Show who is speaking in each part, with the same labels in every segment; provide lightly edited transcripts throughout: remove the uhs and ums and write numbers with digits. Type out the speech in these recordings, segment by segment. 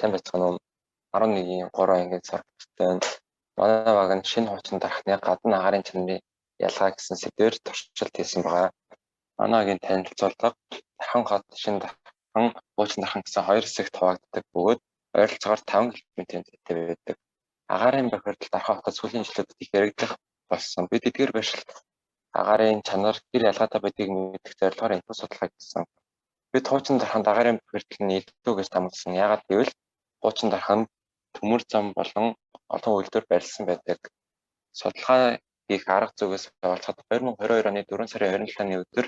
Speaker 1: Сайн байцгаана уу? 11-ийн 3 ангийн сарчтын манай баг нь шинэ хуучин дарахны гадна агаарын чанарын ялгаа гэсэн сэдвээр туршилт хийсэн байгаа. Манайгийн танилцуулга дархан хот шинэ дархан хуучин дархан гэсэн хоёр хэсэгт хуваагддаг бөгөөд ойролцоогоор 5 км-ийн зайтай байдаг. Агаарын бохирдол дархан хотод сүүлийн жилүүдэд их яригдах болсон. Бид эдгээр башилт агаарын чанар хэр ялгаатай байдгийг мэдэх зорилгоор энэхүү судалгаа хийсэн. Бид хуучин дарханд агаарын бохирдол нь илүү гэж тамгалсан. Яагаад гэвэл хуучин дарханд төмөр зам болон олон үйлдвэр барилсан байдаг. Судалгаа хийх арга зүйгээс олцоход 2022 оны 4 сарын 27-ны өдөр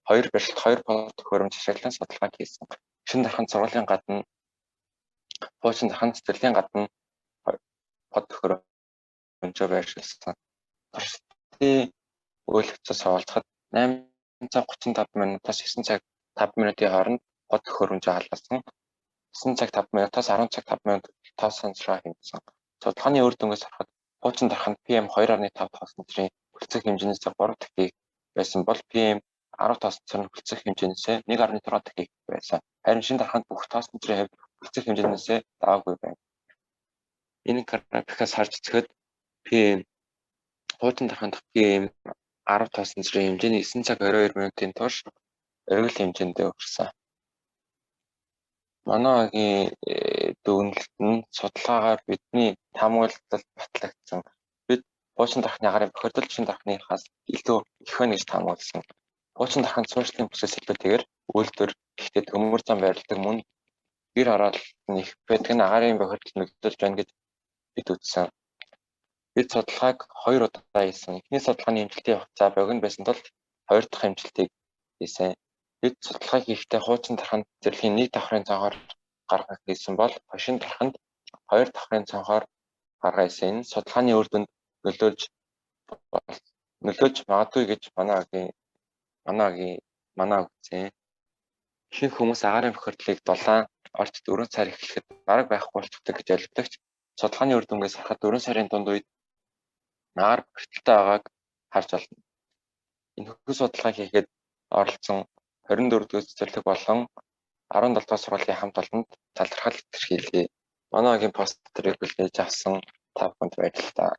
Speaker 1: хоёр башилт 2 под төхөөрөмж ашиглан судалгаа хийсэн. Шинэ дарханд сургуулийн гадна хуучин дарханд цэцэрлэгийн гадна под төхөөрөмжөө байршуулсан. Туршилтын үйл явцаас олцоход 8:35 минутаас 9 цаг 5 минутын хооронд под төхөөрөмжөө халаасан. 9 цаг 5 минутаас 10 цаг 5 минут тоо сандраа хийсэн. Судалгааны үр дүнгээс харахад хуучин дарханд PM 2.5 тооцонтрын хүртэх хэмжээнээс 3 дахин байсан бол PM 10 тооцонтрын хүртэх хэмжээнээс 1.6 дахин байсан. Харин шинэ дарханд бүх тооцонтрын хувьд хүртэх хэмжээнээс даваагүй байна. Энэ графикаас харж үзэхэд PM хуучин дарханд PM 10 тооцонтрын хэмжээний 9 цаг 22 минутын турш оргил хэмжээндээ өгсөн. Манайгийн дүгнэлт нь судалгаагаар бидний таамаглалд батлагдсан. Бид хуучин дархны агаарын бохирдол шинэ дархныхаас илүү их байна гэж таамагласан. Хуучин дарханд суурьшлийн процесс илүүтэйгээр үйлдвэр гэхдээ төмөр зам байрладаг мөн гэр оролт нь их байдаг нь агаарын бохирдол нөлөөлж байна гэж бид үзсэн. Бид судалгааг 2 удаа хийсэн. Эхний судалгааны эмчилтийн хугацаа богино байсан тул 2 дахь эмчилтийг хийсэн. Бид судалгаа хийхдээ хуучин дарханд зэрлэгийн 1 давхрын цонхоор гаргах гэсэн бол хошин дарханд 2 давхрын цонхоор гаргах гэсэн энэ судалгааны үр дүнд нөлөөлж магадгүй гэж манай үзсэн. Ихэнх хүмүүс агаарын бохирдлыг 7 орч 4 сар эхлэхэд бараг байхгүй болчихдог гэж ойлгодогч судалгааны үр дүнгээс харахад 4 сарын дунд үед агаар бохирдолтой байгааг харж байна. Энэхүү судалгаа хийхэд оролцсон 24 дэх цэцэрлэг болон 17 дахь сургуулийн хамт олонд талархал илэрхийлье. Манайгийн пост төрийг хүлээж авсан та бүхэнд баярлалаа.